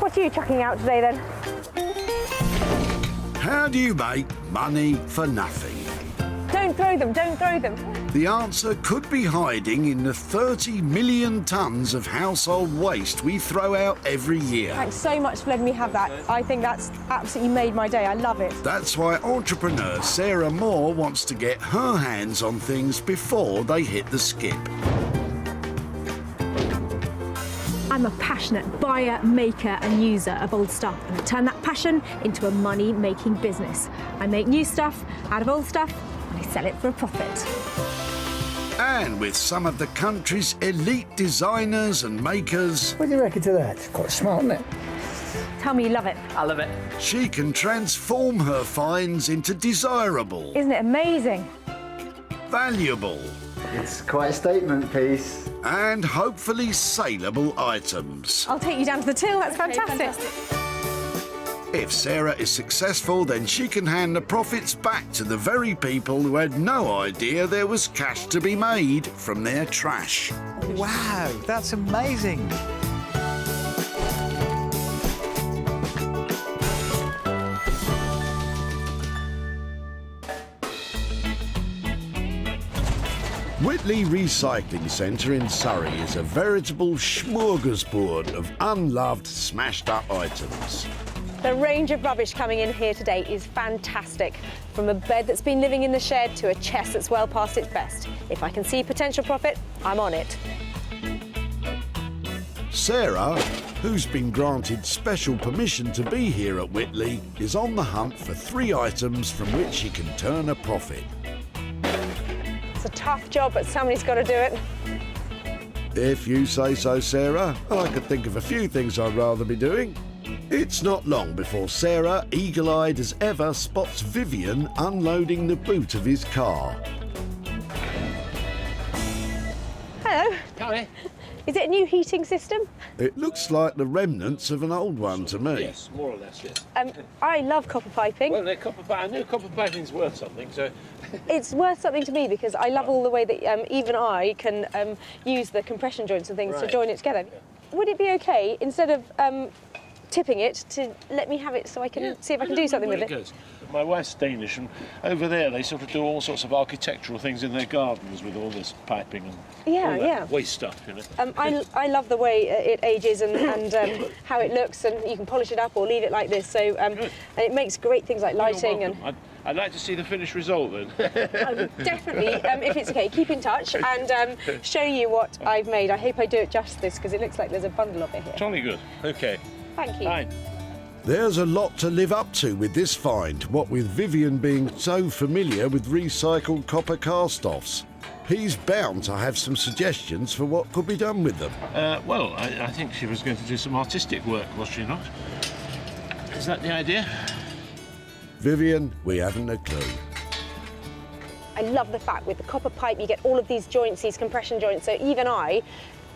What are you chucking out today then? How do you make money for nothing? Don't throw them, don't throw them. The answer could be hiding in the 30 million tonnes of household waste we throw out every year. Thanks so much for letting me have that. I think that's absolutely made my day. I love it. That's why entrepreneur Sarah Moore wants to get her hands on things before they hit the skip. I'm a passionate buyer, maker and user of old stuff, and I turn that passion into a money-making business. I make new stuff out of old stuff and I sell it for a profit. And with some of the country's elite designers and makers, What do you reckon to that? It's quite smart, isn't it? Tell me you love it. I love it. she can transform her finds into desirable, Isn't it amazing? valuable, It's quite a statement piece. and hopefully saleable items. I'll take you down to the till, that's fantastic. If Sarah is successful, then she can hand the profits back to the very people who had no idea there was cash to be made from their trash. Wow, that's amazing. Whitley Recycling Centre in Surrey is a veritable smorgasbord of unloved, smashed-up items. The range of rubbish coming in here today is fantastic. From a bed that's been living in the shed to a chest that's well past its best. If I can see potential profit, I'm on it. Sarah, who's been granted special permission to be here at Whitley, is on the hunt for 3 items from which she can turn a profit. It's a tough job, but somebody's got to do it. If you say so, Sarah, I could think of a few things I'd rather be doing. It's not long before Sarah, eagle-eyed as ever, spots Vivian unloading the boot of his car. Hello. Hi. Is it a new heating system? It looks like the remnants of an old one to me. Yes, more or less, yes. I love copper piping. Well, I know copper piping's worth something, so... It's worth something to me because I love all the way that even I can use the compression joints and things to Right. join it together. Would it be okay, instead of tipping it, to let me have it so I can see if I can do something with it? Goes. My wife's Danish, and over there they sort of do all sorts of architectural things in their gardens with all this piping and Yeah, all that yeah. waste stuff, you know. I love the way it ages and how it looks, and you can polish it up or leave it like this. So and it makes great things like lighting and. I'd like to see the finished result then. I would definitely, if it's okay, keep in touch and show you what I've made. I hope I do it justice because it looks like there's a bundle of it here. Jolly good. Okay. Thank you. Fine. There's a lot to live up to with this find, what with Vivian being so familiar with recycled copper cast-offs. He's bound to have some suggestions for what could be done with them. Well, I think she was going to do some artistic work, was she not? Is that the idea? Vivian, we haven't a clue. I love the fact with the copper pipe you get all of these joints, these compression joints, so even I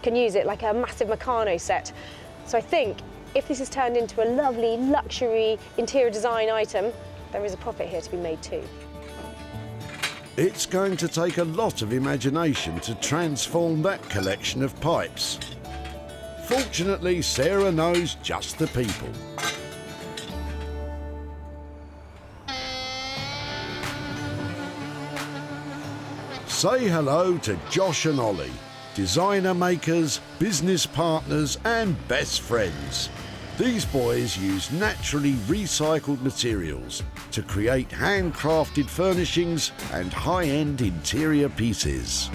can use it like a massive Meccano set. So I think if this is turned into a lovely luxury interior design item, there is a profit here to be made too. It's going to take a lot of imagination to transform that collection of pipes. Fortunately, Sarah knows just the people. Say hello to Josh and Olly, designer makers, business partners and best friends. These boys use naturally recycled materials to create handcrafted furnishings and high-end interior pieces.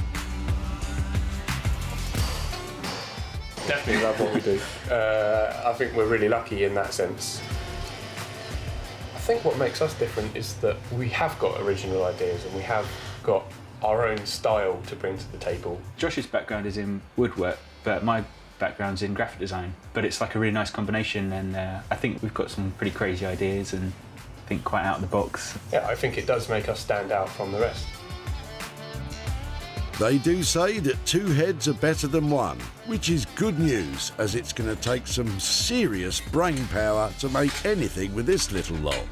Definitely love what we do. I think we're really lucky in that sense. I think what makes us different is that we have got original ideas and we have got our own style to bring to the table. Josh's background is in woodwork, but my background's in graphic design. But it's like a really nice combination, and I think we've got some pretty crazy ideas and think quite out of the box. Yeah, I think it does make us stand out from the rest. They do say that 2 heads are better than 1, which is good news, as it's going to take some serious brain power to make anything with this little lot.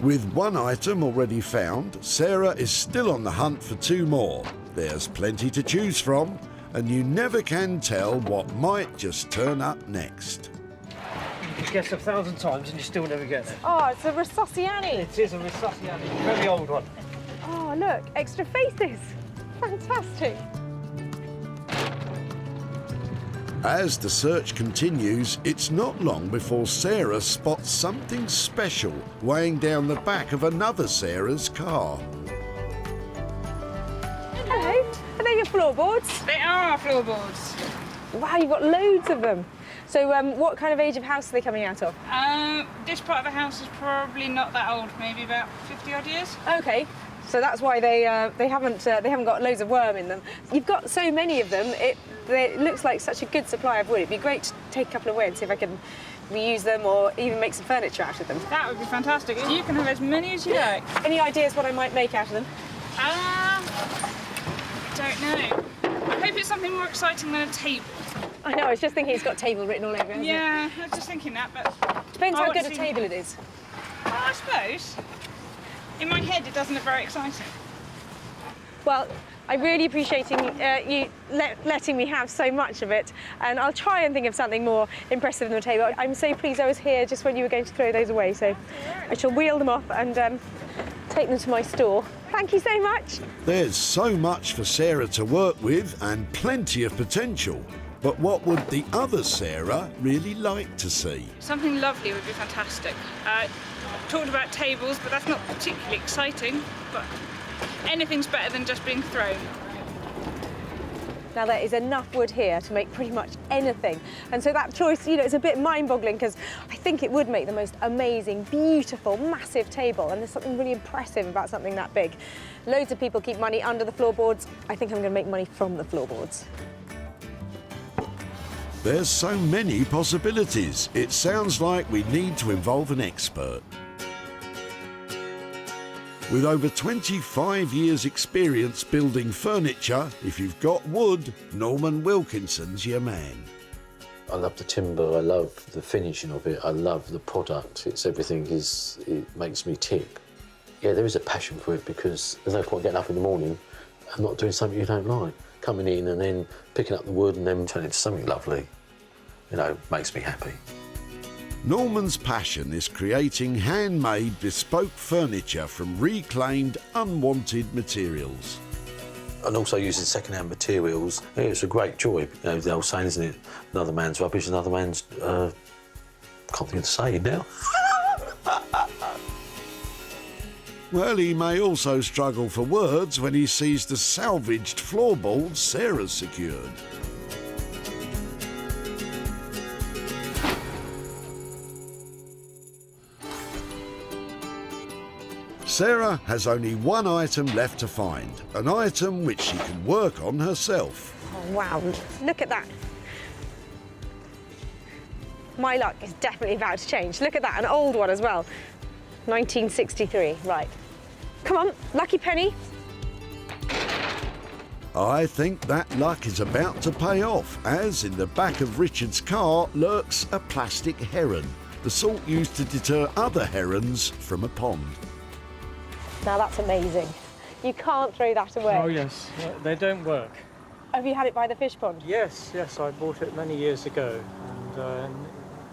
With 1 item already found, Sarah is still on the hunt for 2 more. There's plenty to choose from, and you never can tell what might just turn up next. You can guess 1,000 times and you still never get it. Oh, it's a Resusciani. It is a Resusciani, very old one. Oh, look, extra faces. Fantastic. As the search continues, it's not long before Sarah spots something special weighing down the back of another Sarah's car. Hello. Are they your floorboards? They are our floorboards. Wow, you've got loads of them. So what kind of age of house are they coming out of? This part of the house is probably not that old, maybe about 50 odd years. Okay. So that's why they haven't got loads of worm in them. You've got so many of them. It looks like such a good supply of wood. It'd be great to take a couple away and see if I can reuse them or even make some furniture out of them. That would be fantastic. You can have as many as you like. Any ideas what I might make out of them? Don't know. I hope it's something more exciting than a table. I know. I was just thinking it's got table written all over it. Yeah, I was just thinking that, but Depends I how want good to a see- table it is. Well, I suppose. In my head, it doesn't look very exciting. Well, I really appreciate you letting me have so much of it, and I'll try and think of something more impressive than the table. I'm so pleased I was here just when you were going to throw those away, so I shall wheel them off and take them to my store. Thank you so much. There's so much for Sarah to work with and plenty of potential. But what would the other Sarah really like to see? Something lovely would be fantastic. Talked about tables, but that's not particularly exciting. But anything's better than just being thrown. Now there is enough wood here to make pretty much anything. And so that choice, is a bit mind-boggling because I think it would make the most amazing, beautiful, massive table. And there's something really impressive about something that big. Loads of people keep money under the floorboards. I think I'm going to make money from the floorboards. There's so many possibilities. It sounds like we need to involve an expert. With over 25 years' experience building furniture, if you've got wood, Norman Wilkinson's your man. I love the timber, I love the finishing of it, I love the product. It makes me tick. Yeah, there is a passion for it because there's no point getting up in the morning and not doing something you don't like. Coming in and then picking up the wood and then turning it into something lovely, makes me happy. Norman's passion is creating handmade bespoke furniture from reclaimed, unwanted materials. And also using second-hand materials. Yeah, it's a great joy. The old saying, isn't it? Another man's rubbish, another man's... can't think of the saying now. Well, he may also struggle for words when he sees the salvaged floorboards Sarah's secured. Sarah has only one item left to find, an item which she can work on herself. Oh, wow, look at that. My luck is definitely about to change. Look at that, an old one as well. 1963, right. Come on, lucky penny. I think that luck is about to pay off, as in the back of Richard's car lurks a plastic heron, the sort used to deter other herons from a pond. Now that's amazing. You can't throw that away. Oh yes, they don't work. Have you had it by the fish pond? Yes, I bought it many years ago. And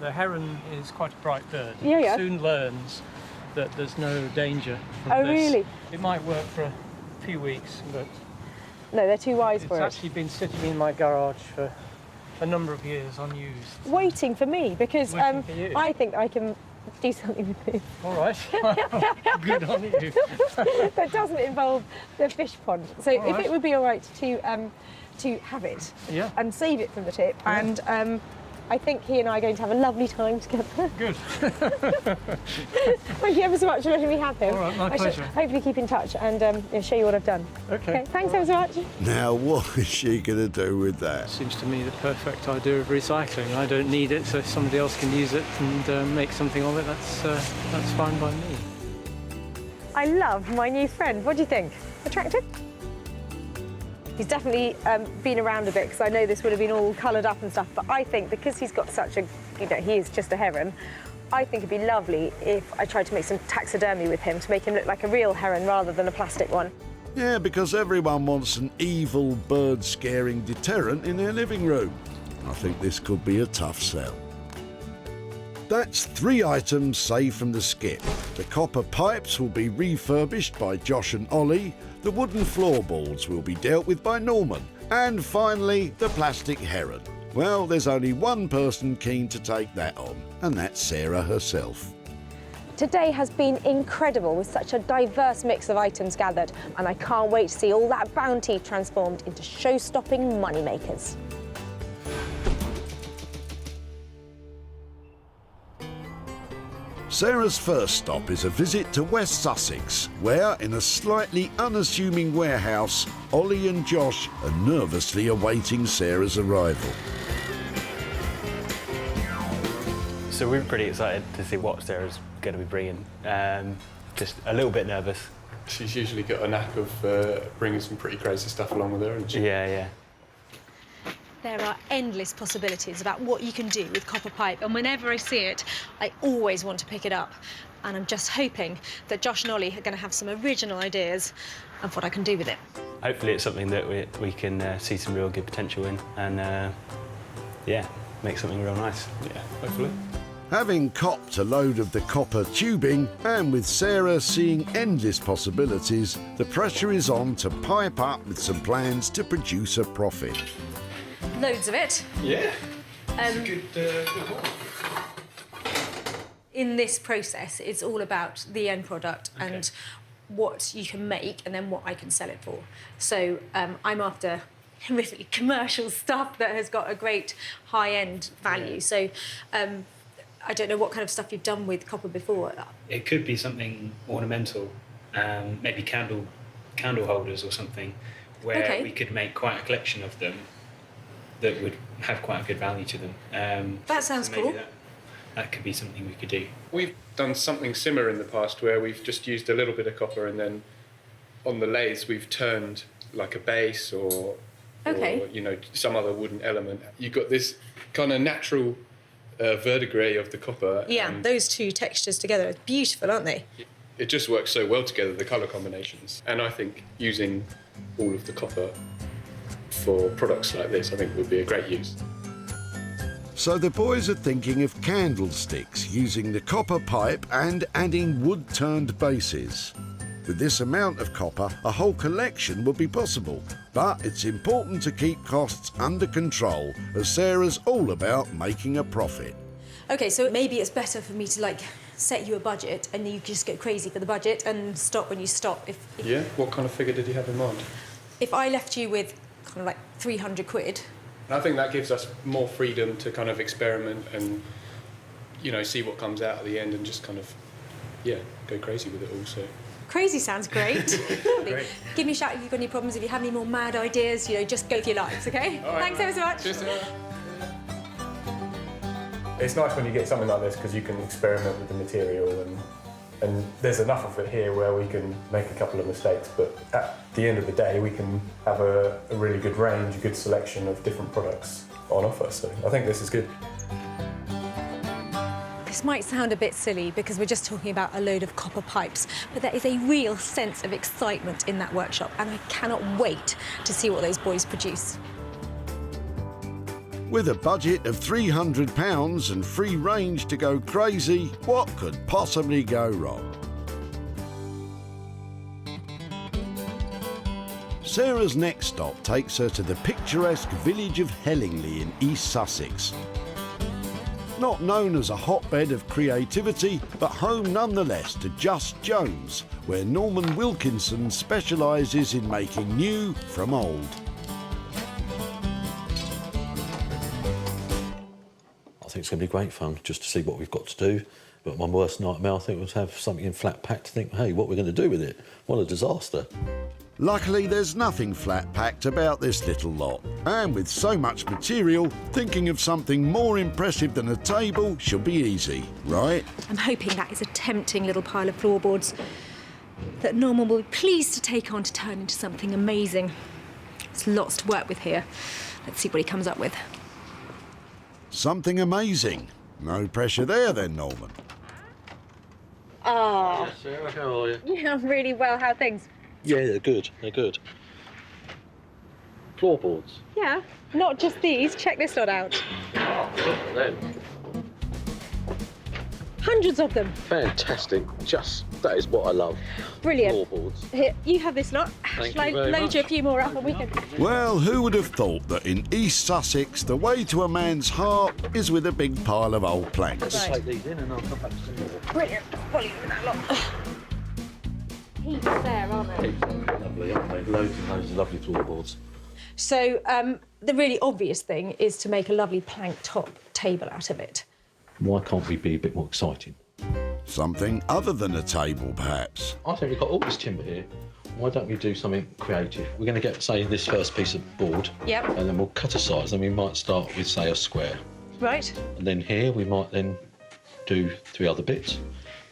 the heron is quite a bright bird. Yeah. It soon learns that there's no danger from Oh, this. really? It might work for a few weeks, but No, they're too wise for it's it. actually been sitting in my garage for a number of years unused. Waiting for me, because Waiting for you. I think I can do something with it All right, good on you. that doesn't involve the fish pond. So All if right. it would be all right to have it Yeah. and save it from the tip, and I think he and I are going to have a lovely time together. Good. Thank you ever so much for letting me have him. All right, my I shall pleasure. hopefully keep in touch and show you what I've done. Okay. Thanks ever so much. Now, what is she going to do with that? Seems to me the perfect idea of recycling. I don't need it, so if somebody else can use it and make something of it, that's fine by me. I love my new friend. What do you think? Attractive? He's definitely been around a bit because I know this would have been all coloured up and stuff, but I think because he's got such a, he is just a heron, I think it'd be lovely if I tried to make some taxidermy with him to make him look like a real heron rather than a plastic one. Yeah, because everyone wants an evil bird-scaring deterrent in their living room. I think this could be a tough sell. That's 3 items saved from the skip. The copper pipes will be refurbished by Josh and Ollie, the wooden floorboards will be dealt with by Norman, and finally the plastic heron. Well, there's only one person keen to take that on, and that's Sarah herself. Today has been incredible with such a diverse mix of items gathered, and I can't wait to see all that bounty transformed into show-stopping moneymakers. Sarah's first stop is a visit to West Sussex, where, in a slightly unassuming warehouse, Ollie and Josh are nervously awaiting Sarah's arrival. So we're pretty excited to see what Sarah's going to be bringing. Just a little bit nervous. She's usually got a knack of bringing some pretty crazy stuff along with her, hasn't she? Yeah, yeah. There are endless possibilities about what you can do with copper pipe, and whenever I see it, I always want to pick it up. And I'm just hoping that Josh and Ollie are going to have some original ideas of what I can do with it. Hopefully it's something that we can see some real good potential in and, yeah, make something real nice. Yeah, hopefully. Having copped a load of the copper tubing, and with Sarah seeing endless possibilities, the pressure is on to pipe up with some plans to produce a profit. Loads of it. Yeah. It's a good one. In this process, it's all about the end product and what you can make and then what I can sell it for. So I'm after really commercial stuff that has got a great high-end value. So I don't know what kind of stuff you've done with copper before. It could be something ornamental, maybe candle holders or something, where we could make quite a collection of them that would have quite a good value to them. That sounds so cool. That could be something we could do. We've done something similar in the past where we've just used a little bit of copper and then on the lathes we've turned like a base or you know, some other wooden element. You've got this kind of natural verdigris of the copper. Yeah, those two textures together are beautiful, aren't they? It just works so well together, the colour combinations. And I think using all of the copper for products like this, I think would be a great use. So the boys are thinking of candlesticks, using the copper pipe and adding wood-turned bases. With this amount of copper, a whole collection would be possible. But it's important to keep costs under control, as Sarah's all about making a profit. OK, so maybe it's better for me to, like, set you a budget and you just go crazy for the budget and stop when you stop. If yeah? What kind of figure did you have in mind? If I left you with kind of like 300 quid. I think that gives us more freedom to kind of experiment and, you know, see what comes out at the end and just kind of, yeah, go crazy with it all, so. Crazy sounds great. Great. Give me a shout if you've got any problems, if you have any more mad ideas, you know, just go for your lives, OK? All right. Thanks ever so much. Cheers, Sarah. It's nice when you get something like this because you can experiment with the material and there's enough of it here where we can make a couple of mistakes, but at the end of the day we can have a really good range, a good selection of different products on offer, so I think this is good. This might sound a bit silly because we're just talking about a load of copper pipes, but there is a real sense of excitement in that workshop and I cannot wait to see what those boys produce. With a budget of £300 and free range to go crazy, what could possibly go wrong? Sarah's next stop takes her to the picturesque village of Hellingley in East Sussex. Not known as a hotbed of creativity, but home nonetheless to Just Jones, where Norman Wilkinson specialises in making new from old. I think it's going to be great fun just to see what we've got to do. But my worst nightmare, I think, was to have something in flat pack to think, hey, what are we going to do with it? What a disaster. Luckily, there's nothing flat-packed about this little lot. And with so much material, thinking of something more impressive than a table should be easy, right? I'm hoping that is a tempting little pile of floorboards that Norman will be pleased to take on to turn into something amazing. There's lots to work with here. Let's see what he comes up with. Something amazing. No pressure there then, Norman. Oh. Sarah, how are you? Yeah, I'm really well. How are things? Yeah, they're good. They're good. Floorboards. Yeah, not just these. Check this lot out. Oh, look at them. Hundreds of them. Fantastic. That is what I love. Brilliant. Floorboards. Here, you have this lot. Thank Shall I you very load much. you a few more up and we can... Well, who would have thought that in East Sussex, the way to a man's heart is with a big pile of old planks? Right. Take these in and I'll come back to some more. Brilliant. Volume with that lot. Heaps there, aren't there? Lovely, aren't they? Loads and loads of lovely floorboards. So the really obvious thing is to make a lovely plank top table out of it. Why can't we be a bit more exciting? Something other than a table, perhaps. I think we've got all this timber here. Why don't we do something creative? We're going to get, say, this first piece of board. Yep. And then we'll cut a size, and we might start with, say, a square. Right. And then here we might then do 3 other bits.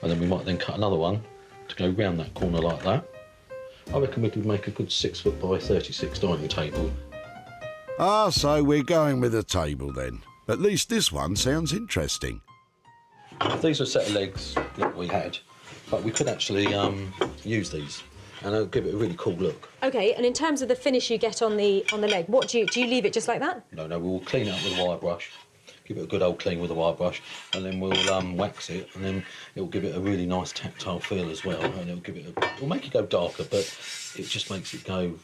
And then we might then cut another one to go round that corner like that. I reckon we could make a good 6 foot by 36 dining table. Ah, so we're going with a table then. At least this one sounds interesting. These are a set of legs that we had, but we could actually use these, and it'll give it a really cool look. Okay, and in terms of the finish you get on the leg, what do you leave it just like that? No, we'll clean it up with a wire brush, give it a good old clean with a wire brush, and then we'll wax it, and then it'll give it a really nice tactile feel as well, and it'll make it go darker, but it just makes it go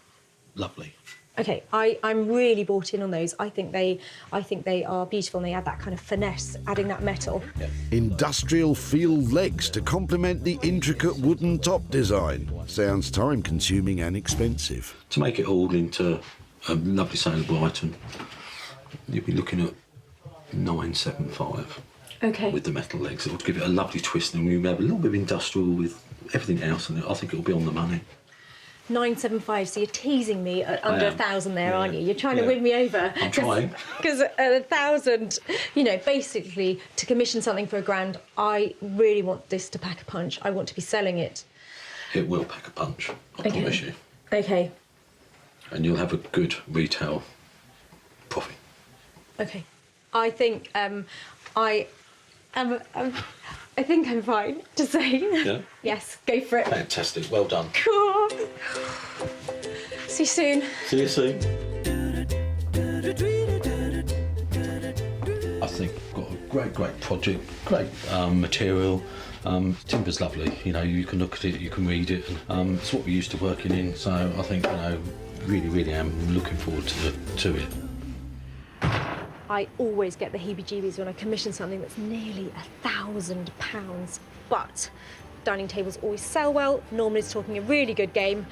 lovely. Okay, I'm really bought in on those. I think they are beautiful and they add that kind of finesse, adding that metal. Yeah. Industrial feel legs to complement the intricate wooden top design. Sounds time-consuming and expensive. To make it all into a lovely saleable item, you'll be looking at £975. Okay. With the metal legs, it will give it a lovely twist, and we'll have a little bit of industrial with everything else, and I think it'll be on the money. 975, so you're teasing me at under 1,000 there, aren't you? You're trying to win me over. I'm trying. Because at 1,000, you know, basically, to commission something for £1,000, I really want this to pack a punch. I want to be selling it. It will pack a punch, I promise you. Okay. And you'll have a good retail profit. Okay. I think I think I'm fine to say. Yeah? Yes, go for it. Fantastic, well done. Cool. See you soon. See you soon. I think we've got a great project, great material. Timber's lovely, you know, you can look at it, you can read it, and it's what we're used to working in, so I think, you know, really am looking forward to it. I always get the heebie-jeebies when I commission something that's nearly £1,000. But dining tables always sell well. Norman is talking a really good game,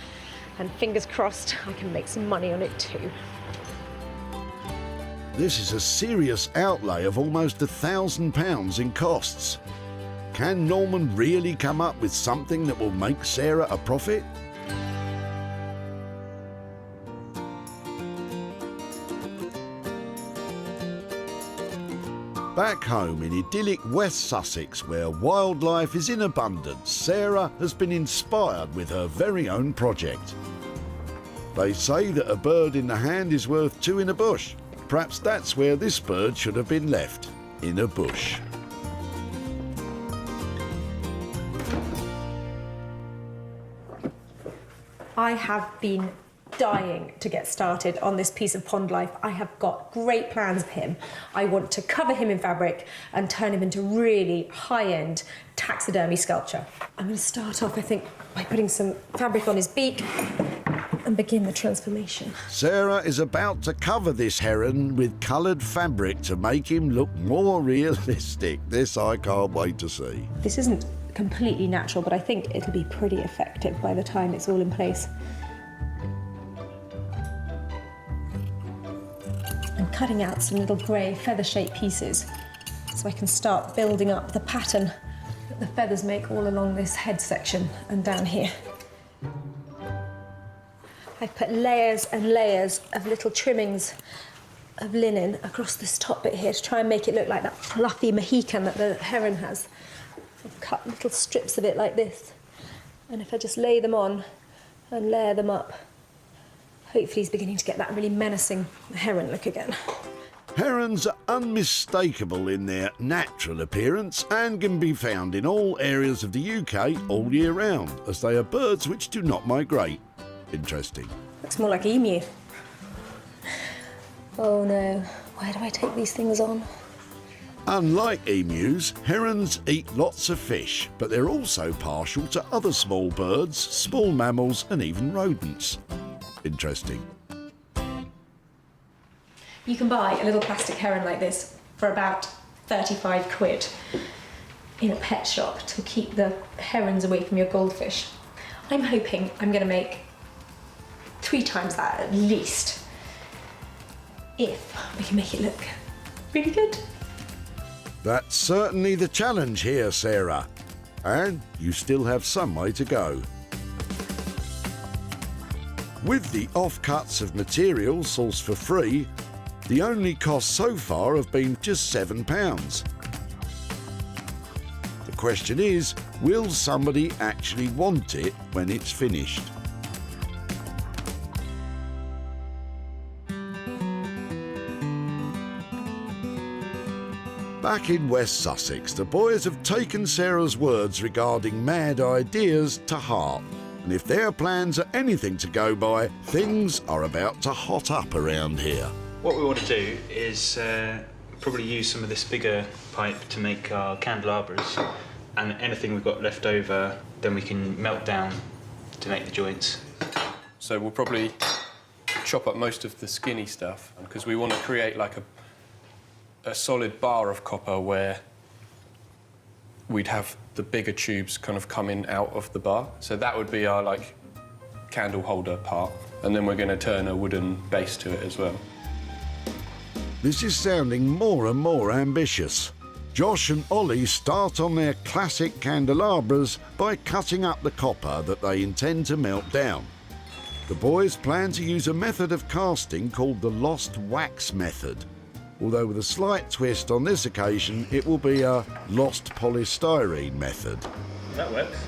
and fingers crossed I can make some money on it too. This is a serious outlay of almost £1,000 in costs. Can Norman really come up with something that will make Sarah a profit? Back home in idyllic West Sussex, where wildlife is in abundance, Sarah has been inspired with her very own project. They say that a bird in the hand is worth 2 in a bush. Perhaps that's where this bird should have been left, in a bush. I have been dying to get started on this piece of pond life. I have got great plans for him. I want to cover him in fabric and turn him into really high-end taxidermy sculpture. I'm going to start off, I think, by putting some fabric on his beak and begin the transformation. Sarah is about to cover this heron with coloured fabric to make him look more realistic. This I can't wait to see. This isn't completely natural, but I think it'll be pretty effective by the time it's all in place. I'm cutting out some little grey feather-shaped pieces so I can start building up the pattern that the feathers make all along this head section and down here. I've put layers and layers of little trimmings of linen across this top bit here to try and make it look like that fluffy Mohican that the heron has. I've cut little strips of it like this, and if I just lay them on and layer them up, hopefully he's beginning to get that really menacing heron look again. Herons are unmistakable in their natural appearance and can be found in all areas of the UK all year round, as they are birds which do not migrate. Interesting. Looks more like emu. Oh no, where do I take these things on? Unlike emus, herons eat lots of fish, but they're also partial to other small birds, small mammals and even rodents. Interesting. You can buy a little plastic heron like this for about 35 quid in a pet shop to keep the herons away from your goldfish. I'm hoping I'm going to make 3 times that at least, if we can make it look really good. That's certainly the challenge here, Sarah. And you still have some way to go. With the offcuts of material sourced for free, the only costs so far have been just £7. The question is, will somebody actually want it when it's finished? Back in West Sussex, the boys have taken Sarah's words regarding mad ideas to heart. And if their plans are anything to go by, things are about to hot up around here. What we want to do is probably use some of this bigger pipe to make our candelabras, and anything we've got left over, then we can melt down to make the joints. So we'll probably chop up most of the skinny stuff, because we want to create like a solid bar of copper where we'd have the bigger tubes kind of coming out of the bar. So that would be our like candle holder part, and then we're going to turn a wooden base to it as well. This is sounding more and more ambitious. Josh and Olly start on their classic candelabras by cutting up the copper that they intend to melt down. The boys plan to use a method of casting called the lost wax method, although with a slight twist on this occasion, it will be a lost polystyrene method. That works.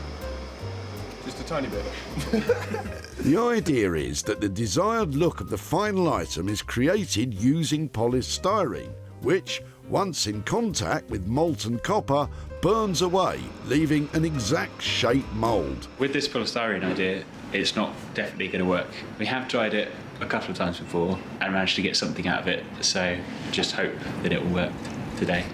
Just a tiny bit. The idea is that the desired look of the final item is created using polystyrene, which, once in contact with molten copper, burns away, leaving an exact shape mould. With this polystyrene idea, it's not definitely going to work. We have tried it a couple of times before and managed to get something out of it, so just hope that it will work today.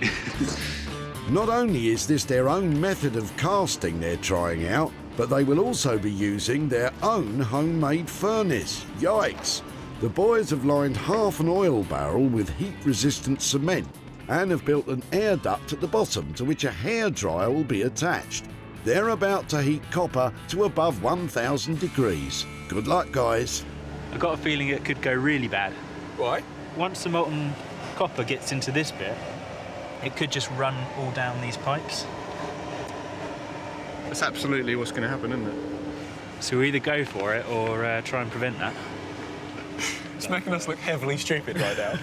Not only is this their own method of casting they're trying out, but they will also be using their own homemade furnace. Yikes! The boys have lined half an oil barrel with heat-resistant cement and have built an air duct at the bottom to which a hairdryer will be attached. They're about to heat copper to above 1,000 degrees. Good luck, guys. I've got a feeling it could go really bad. Why? Once the molten copper gets into this bit, it could just run all down these pipes. That's absolutely what's going to happen, isn't it? So we either go for it or try and prevent that. It's making us look heavily stupid right now.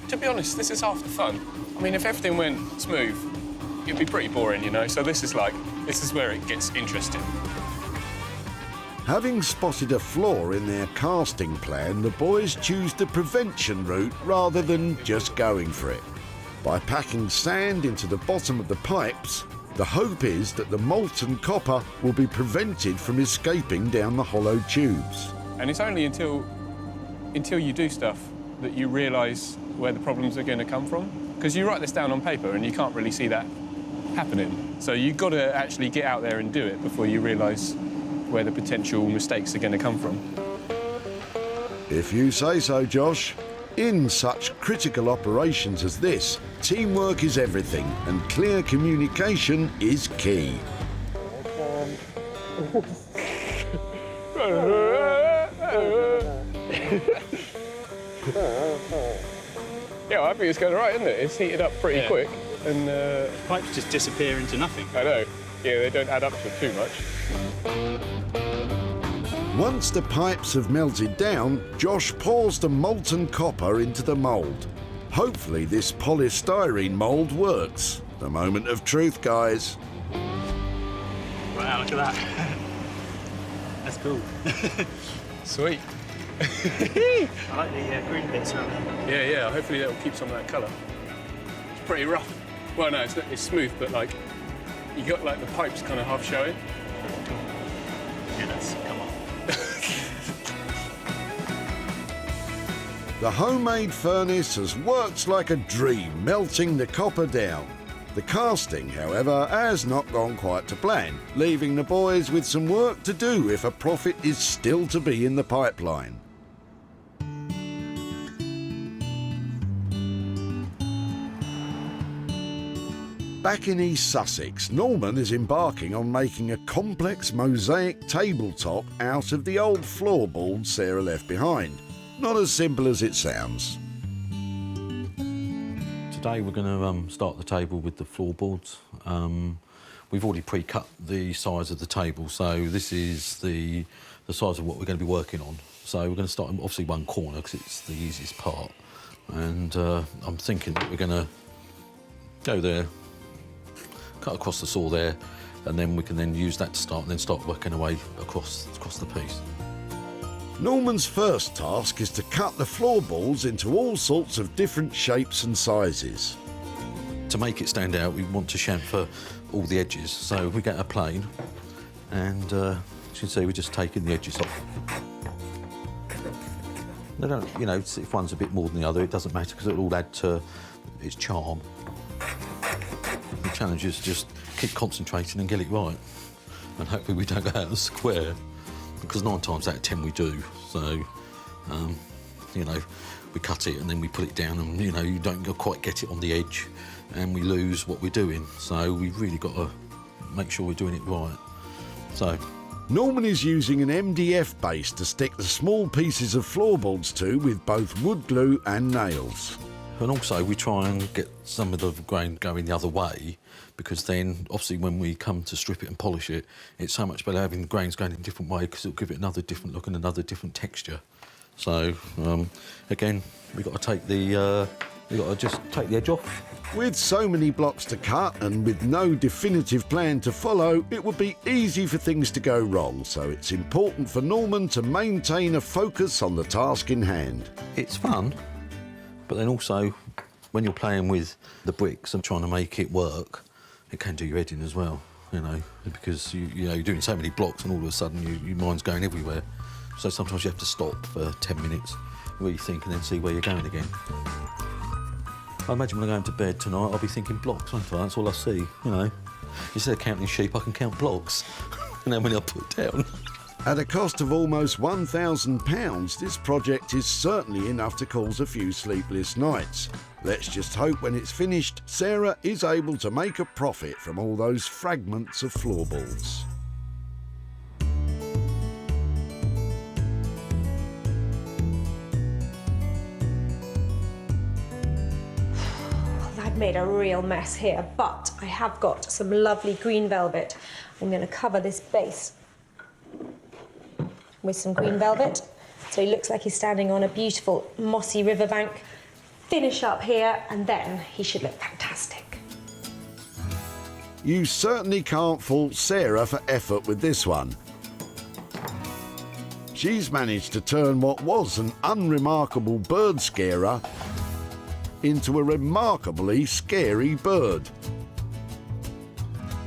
To be honest, this is half the fun. I mean, if everything went smooth, it'd be pretty boring, you know? So this is where it gets interesting. Having spotted a flaw in their casting plan, the boys choose the prevention route rather than just going for it. By packing sand into the bottom of the pipes, the hope is that the molten copper will be prevented from escaping down the hollow tubes. And it's only until you do stuff that you realise where the problems are going to come from. Because you write this down on paper and you can't really see that happening. So you've got to actually get out there and do it before you realise where the potential mistakes are going to come from. If you say so, Josh. In such critical operations as this, teamwork is everything and clear communication is key. Yeah, I think it's going all right, isn't it? It's heated up pretty quick, and Pipes just disappear into nothing. I know. Yeah, they don't add up to too much. Once the pipes have melted down, Josh pours the molten copper into the mould. Hopefully this polystyrene mould works. The moment of truth, guys. Wow, look at that. That's cool. Sweet. I like the green bits around it. Yeah, hopefully that'll keep some of that colour. It's pretty rough. Well, no, it's smooth, but like, you got like the pipes kind of half showing. Yeah, come on. The homemade furnace has worked like a dream, melting the copper down. The casting, however, has not gone quite to plan, leaving the boys with some work to do if a profit is still to be in the pipeline. Back in East Sussex, Norman is embarking on making a complex mosaic tabletop out of the old floorboards Sarah left behind. Not as simple as it sounds. Today we're going to start the table with the floorboards. We've already pre-cut the size of the table, so this is the size of what we're going to be working on. So we're going to start in obviously one corner because it's the easiest part. And I'm thinking that we're going to go there, cut across the saw there, and then we can then use that to start and then start working away across the piece. Norman's first task is to cut the floorboards into all sorts of different shapes and sizes. To make it stand out, we want to chamfer all the edges. So we get a plane, and as you can see, we're just taking the edges off. They don't, you know, if one's a bit more than the other, it doesn't matter because it'll all add to its charm. The challenge is just keep concentrating and get it right, and hopefully we don't go out of the square. Because 9 times out of 10 we do. So, you know, we cut it and then we put it down and, you know, you don't quite get it on the edge and we lose what we're doing. So we've really got to make sure we're doing it right. So Norman is using an MDF base to stick the small pieces of floorboards to with both wood glue and nails. And also we try and get some of the grain going the other way, because then obviously when we come to strip it and polish it, it's so much better having the grains going in a different way because it'll give it another different look and another different texture. So again, we've got to take the just take the edge off. With so many blocks to cut and with no definitive plan to follow, it would be easy for things to go wrong. So it's important for Norman to maintain a focus on the task in hand. It's fun, but then also when you're playing with the bricks and trying to make it work, it can do your head in as well, you know, because you know, you're doing so many blocks and all of a sudden your mind's going everywhere. So sometimes you have to stop for 10 minutes, really think, and then see where you're going again. I imagine when I go into bed tonight, I'll be thinking blocks, won't I? That's all I see, you know. Instead of counting sheep, I can count blocks. And then when I put it down. At a cost of almost £1,000, this project is certainly enough to cause a few sleepless nights. Let's just hope when it's finished, Sarah is able to make a profit from all those fragments of floorboards. I've made a real mess here, but I have got some lovely green velvet. I'm going to cover this base with some green velvet, so he looks like he's standing on a beautiful mossy riverbank. Finish up here, and then he should look fantastic. You certainly can't fault Sarah for effort with this one. She's managed to turn what was an unremarkable bird scarer into a remarkably scary bird.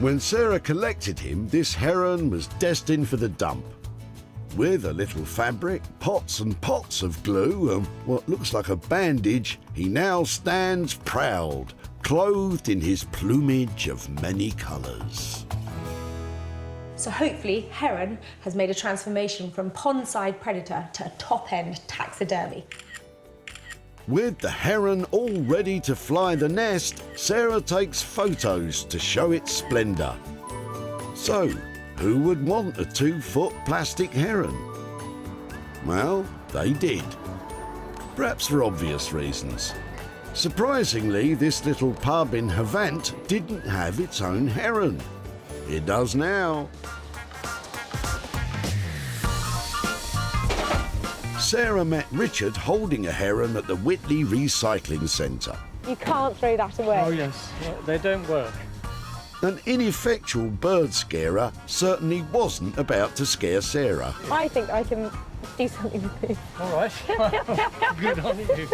When Sarah collected him, this heron was destined for the dump. With a little fabric, pots and pots of glue, and what looks like a bandage, he now stands proud, clothed in his plumage of many colours. So hopefully Heron has made a transformation from pond-side predator to a top-end taxidermy. With the heron all ready to fly the nest, Sarah takes photos to show its splendour. So, who would want a 2-foot plastic heron? Well, they did. Perhaps for obvious reasons. Surprisingly, this little pub in Havant didn't have its own heron. It does now. Sarah met Richard holding a heron at the Whitley Recycling Centre. You can't throw that away. Oh yes, they don't work. An ineffectual bird scarer certainly wasn't about to scare Sarah. I think I can do something with this. All right. Good on you.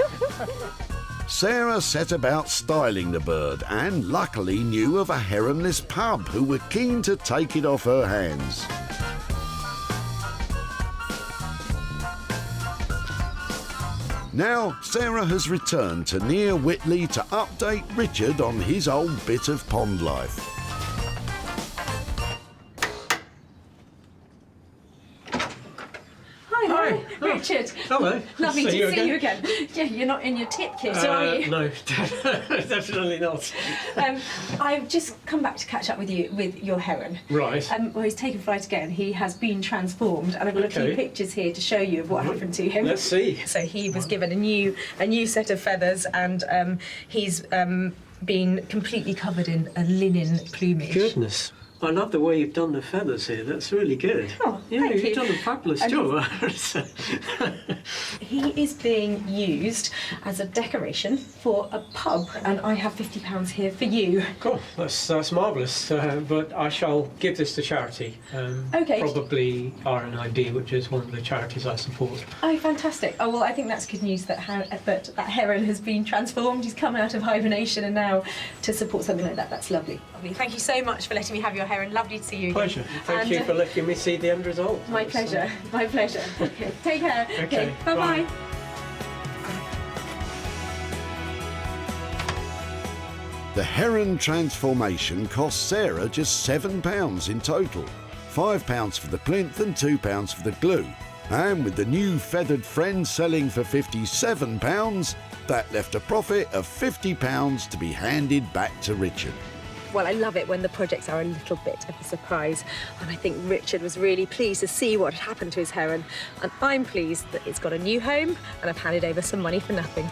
Sarah set about styling the bird and luckily knew of a Heronless pub who were keen to take it off her hands. Now, Sarah has returned to near Whitley to update Richard on his old bit of pond life. Hi, Richard. Hello. Lovely to see you again. Yeah, you're not in your tip kit, are you? No, definitely not. I've just come back to catch up with you with your heron. Right. Well, he's taken flight again. He has been transformed, and I've got a few pictures here to show you of what happened to him. Let's see. So he was given a new set of feathers, and he's been completely covered in a linen plumage. Goodness. I love the way you've done the feathers here. That's really good. Oh, yeah, thank you. You've done a fabulous job. He is being used as a decoration for a pub, and I have £50 here for you. Cool, that's marvellous. But I shall give this to charity. Okay. Probably RNID, which is one of the charities I support. Oh, fantastic. Oh, well, I think that's good news that that heron has been transformed. He's come out of hibernation, and now to support something like that, that's lovely. Thank you so much for letting me have your heron. Lovely to see you again. Pleasure. Thank you for letting me see the end result. My pleasure. My pleasure. Okay. Take care. Okay. Bye-bye. The heron transformation cost Sarah just £7 in total. £5 for the plinth and £2 for the glue. And with the new feathered friend selling for £57, that left a profit of £50 to be handed back to Richard. Well, I love it when the projects are a little bit of a surprise, and I think Richard was really pleased to see what had happened to his heron, and I'm pleased that it's got a new home and I've handed over some money for nothing.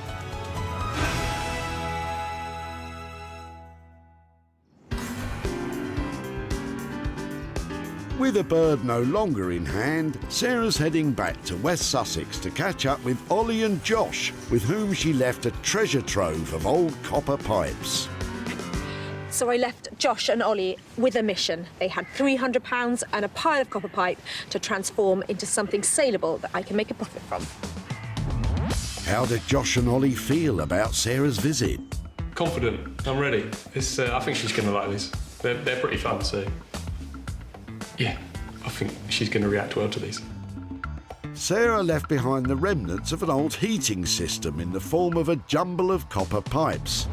With a bird no longer in hand, Sarah's heading back to West Sussex to catch up with Olly and Josh, with whom she left a treasure trove of old copper pipes. So I left Josh and Olly with a mission. They had £300 and a pile of copper pipe to transform into something saleable that I can make a profit from. How did Josh and Olly feel about Sarah's visit? Confident. I'm ready. I think she's going to like this. They're pretty fun, so yeah, I think she's going to react well to these. Sarah left behind the remnants of an old heating system in the form of a jumble of copper pipes.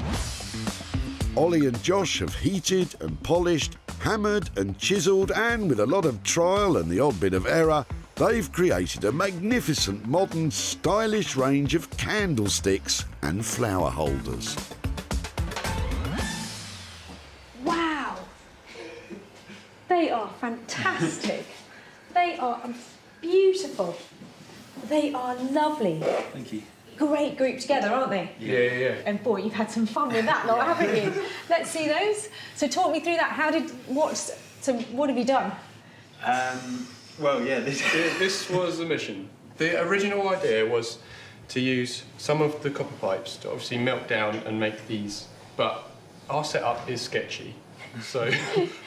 Olly and Josh have heated and polished, hammered and chiselled, and with a lot of trial and the odd bit of error, they've created a magnificent modern stylish range of candlesticks and flower holders. Wow! They are fantastic. They are beautiful. They are lovely. Thank you. Great group together, aren't they? Yeah. And boy, you've had some fun with that lot, haven't you? Let's see those. So talk me through that. What have you done? Well, yeah, this was the mission. The original idea was to use some of the copper pipes to obviously melt down and make these, but our setup is sketchy. So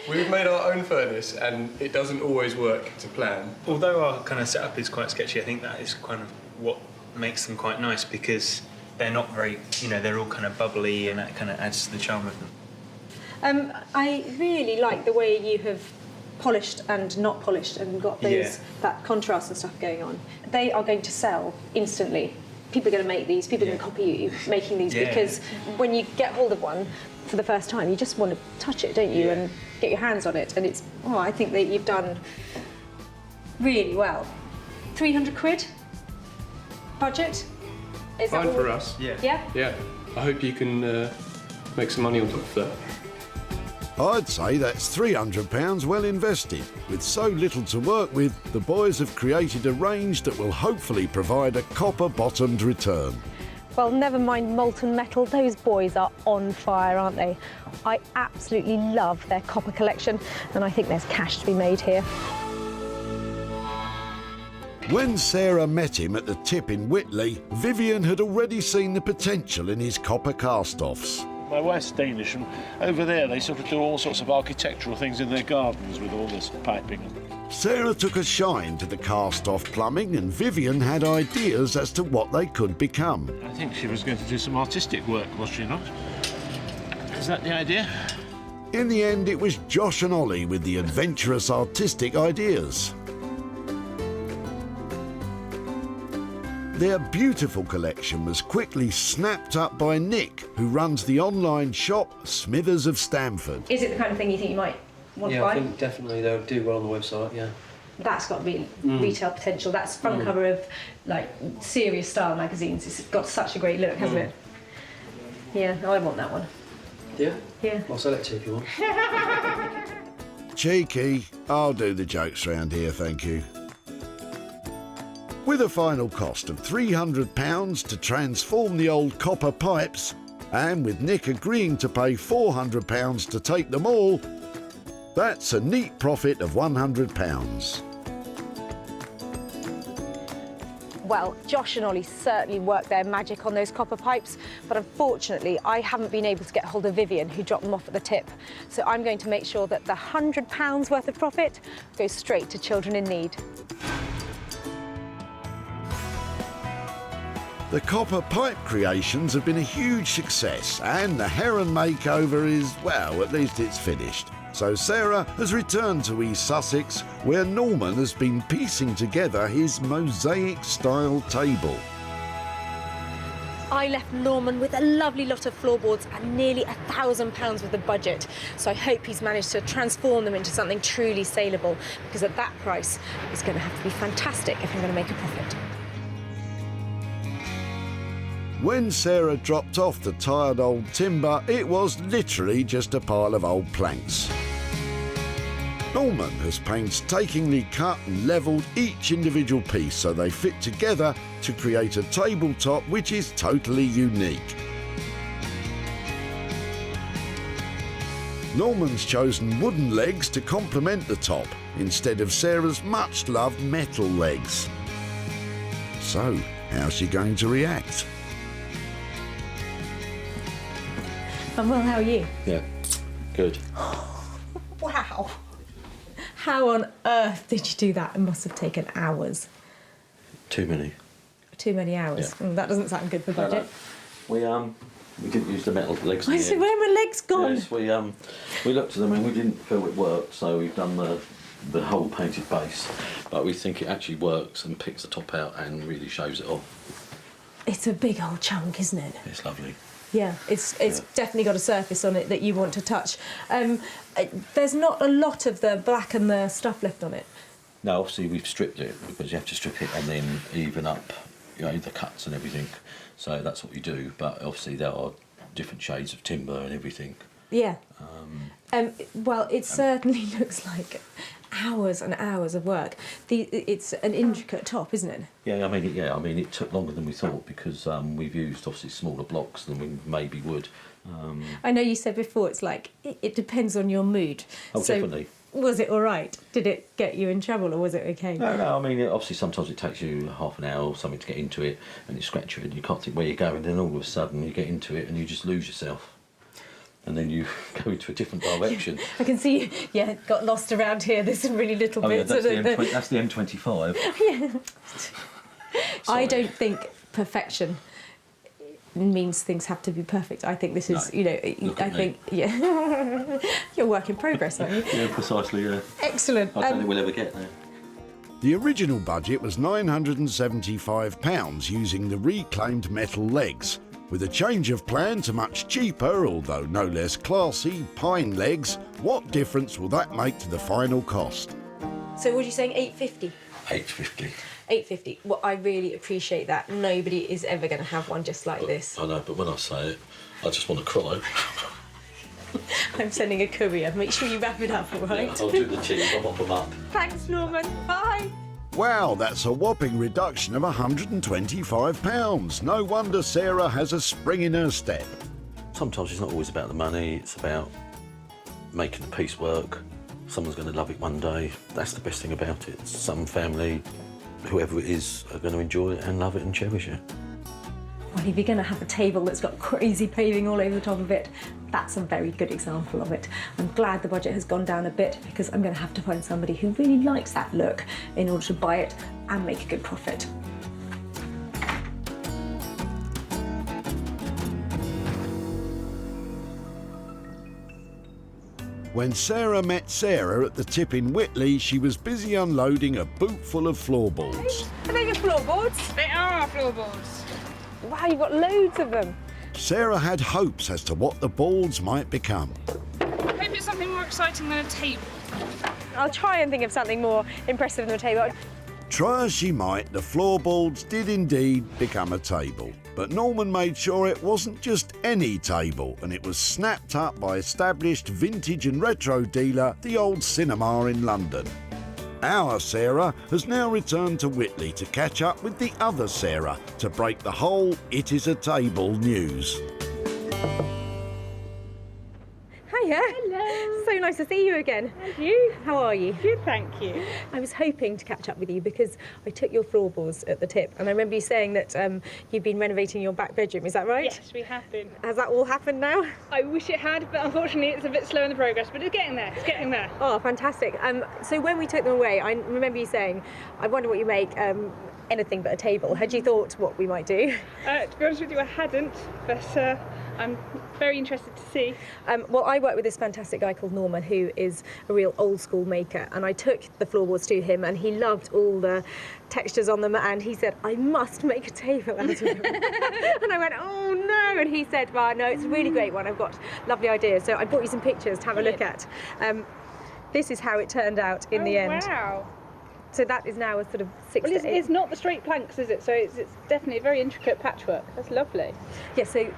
we've made our own furnace and it doesn't always work to plan. Although our kind of setup is quite sketchy, I think that is kind of what makes them quite nice, because they're not very, they're all kind of bubbly, and that kind of adds to the charm of them. I really like the way you have polished and not polished and got that contrast and stuff going on. They are going to sell instantly. People are going to make these, people are going to copy you making these, because when you get hold of one for the first time, you just want to touch it, don't you, and get your hands on it, and it's, I think that you've done really well. 300 quid? Budget? Is Fine that for us. Yeah? Yeah. I hope you can make some money on top of that. I'd say that's £300 well invested. With so little to work with, the boys have created a range that will hopefully provide a copper-bottomed return. Well, never mind molten metal, those boys are on fire, aren't they? I absolutely love their copper collection, and I think there's cash to be made here. When Sarah met him at the tip in Whitley, Vivian had already seen the potential in his copper cast-offs. My wife's Danish, and over there they sort of do all sorts of architectural things in their gardens with all this piping. Sarah took a shine to the cast-off plumbing, and Vivian had ideas as to what they could become. I think she was going to do some artistic work, was she not? Is that the idea? In the end, it was Josh and Ollie with the adventurous artistic ideas. Their beautiful collection was quickly snapped up by Nick, who runs the online shop Smithers of Stamford. Is it the kind of thing you think you might want to buy? I think definitely they'll do well on the website, yeah. That's got retail potential. That's front cover of like serious style magazines. It's got such a great look, hasn't it? Yeah, I want that one. Yeah? Yeah. I'll sell it to you if you want. Cheeky. I'll do the jokes round here, thank you. With a final cost of £300 to transform the old copper pipes, and with Nick agreeing to pay £400 to take them all, that's a neat profit of £100. Well, Josh and Ollie certainly worked their magic on those copper pipes, but unfortunately I haven't been able to get hold of Vivian, who dropped them off at the tip. So I'm going to make sure that the £100 worth of profit goes straight to children in need. The copper pipe creations have been a huge success, and the Heron makeover is, well, at least it's finished. So Sarah has returned to East Sussex, where Norman has been piecing together his Mosaic-style table. I left Norman with a lovely lot of floorboards and nearly £1,000 worth of budget. So I hope he's managed to transform them into something truly saleable, because at that price, it's going to have to be fantastic if I'm going to make a profit. When Sarah dropped off the tired old timber, it was literally just a pile of old planks. Norman has painstakingly cut and levelled each individual piece so they fit together to create a tabletop which is totally unique. Norman's chosen wooden legs to complement the top instead of Sarah's much-loved metal legs. So, how's she going to react? Well, how are you? Yeah, good. Wow. How on earth did you do that? It must have taken hours. Too many. Too many hours. Yeah. That doesn't sound good for budget. No. We didn't use the metal legs. I said, where are my legs gone? Yes, we looked at them and we didn't feel it worked, so we've done the whole painted base. But we think it actually works and picks the top out and really shows it off. It's a big old chunk, isn't it? It's lovely. Yeah, it's definitely got a surface on it that you want to touch. There's not a lot of the black and the stuff left on it. No, obviously we've stripped it because you have to strip it and then even up, the cuts and everything. So that's what we do. But obviously there are different shades of timber and everything. Yeah. Well, it certainly looks like hours and hours of work. It's an intricate top, isn't it? Yeah, I mean, it took longer than we thought because we've used obviously smaller blocks than we maybe would. I know you said before it's like it depends on your mood. Oh, so definitely. Was it all right? Did it get you in trouble, or was it okay? No. I mean, obviously sometimes it takes you half an hour or something to get into it, and you scratch it and you can't think where you're going. Then all of a sudden you get into it and you just lose yourself. And then you go into a different direction. I can see you, got lost around here. There's some really little bits. Yeah, that's the M25. Yeah. I don't think perfection means things have to be perfect. I think this is, yeah. You're a work in progress, aren't you? Yeah, precisely, yeah. Excellent. I don't think we'll ever get there. The original budget was £975 using the reclaimed metal legs. With a change of plan to much cheaper, although no less classy, pine legs, what difference will that make to the final cost? So what are you saying, £850? £850. £850. Well, I really appreciate that. Nobody is ever going to have one just like this. I know, but when I say it, I just want to cry. I'm sending a courier. Make sure you wrap it up, all right? Yeah, I'll do the cheese. I'll mop them up. Thanks, Norman. Bye. Wow, that's a whopping reduction of £125. No wonder Sarah has a spring in her step. Sometimes it's not always about the money, it's about making the piece work. Someone's going to love it one day. That's the best thing about it. Some family, whoever it is, are going to enjoy it and love it and cherish it. Well, if you're going to have a table that's got crazy paving all over the top of it, that's a very good example of it. I'm glad the budget has gone down a bit because I'm going to have to find somebody who really likes that look in order to buy it and make a good profit. When Sarah met Sarah at the tip in Whitley, she was busy unloading a boot full of floorboards. Are they your floorboards? They are floorboards. Wow, you've got loads of them. Sarah had hopes as to what the boards might become. Hope it's something more exciting than a table. I'll try and think of something more impressive than a table. Try as she might, the floorboards did indeed become a table. But Norman made sure it wasn't just any table, and it was snapped up by established vintage and retro dealer, the Old Cinema in London. Our Sarah has now returned to Whitley to catch up with the other Sarah to break the whole "it is a table" news. Hiya. Hello. So nice to see you again. And you? How are you? Good, thank you. I was hoping to catch up with you because I took your floorboards at the tip, and I remember you saying that you've been renovating your back bedroom. Is that right? Yes, we have been. Has that all happened now? I wish it had, but unfortunately it's a bit slow in the progress, but it's getting there, it's getting there. Oh, fantastic. So when we took them away, I remember you saying, I wonder what you make, anything but a table. Had you thought what we might do? To be honest with you, I hadn't, but I'm very interested to see. Well, I work with this fantastic guy called Norman, who is a real old school maker, and I took the floorboards to him, and he loved all the textures on them, and he said, I must make a table out of them. And I went, oh no, and he said, well, no, it's a really great one, I've got lovely ideas. So I brought you some pictures to have a look at. This is how it turned out in the end. Wow. So that is now a sort of 6 Well, to 8. it's not the straight planks, is it? So it's definitely a very intricate patchwork. That's lovely. Yeah, so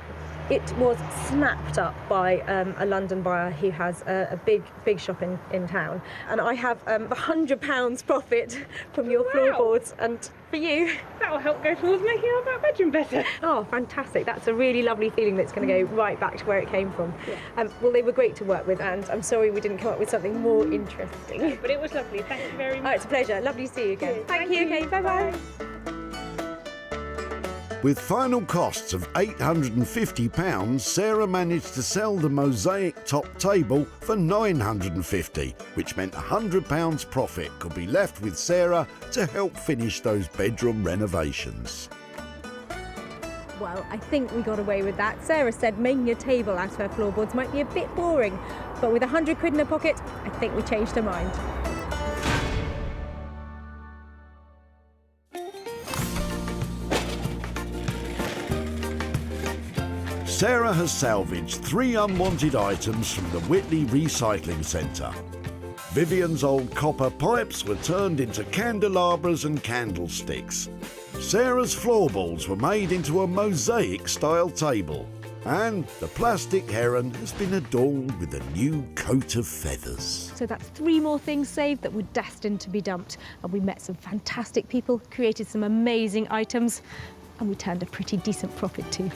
it was snapped up by a London buyer who has a big shop in town, and I have £100 profit from your floorboards, and for you. That'll help go towards making our back bedroom better. Oh, fantastic. That's a really lovely feeling that's going to go right back to where it came from. Yeah. Well, they were great to work with, and I'm sorry we didn't come up with something more interesting. But it was lovely. Thank you very much. Oh, it's a pleasure. Lovely to see you again. Thank you. Okay, bye-bye. With final costs of £850, Sarah managed to sell the Mosaic top table for £950, which meant £100 profit could be left with Sarah to help finish those bedroom renovations. Well, I think we got away with that. Sarah said making a table out of her floorboards might be a bit boring, but with £100 in her pocket, I think we changed her mind. Sarah has salvaged 3 unwanted items from the Whitley Recycling Centre. Vivian's old copper pipes were turned into candelabras and candlesticks. Sarah's floorboards were made into a mosaic-style table. And the plastic heron has been adorned with a new coat of feathers. So that's 3 more things saved that were destined to be dumped. And we met some fantastic people, created some amazing items, and we turned a pretty decent profit too.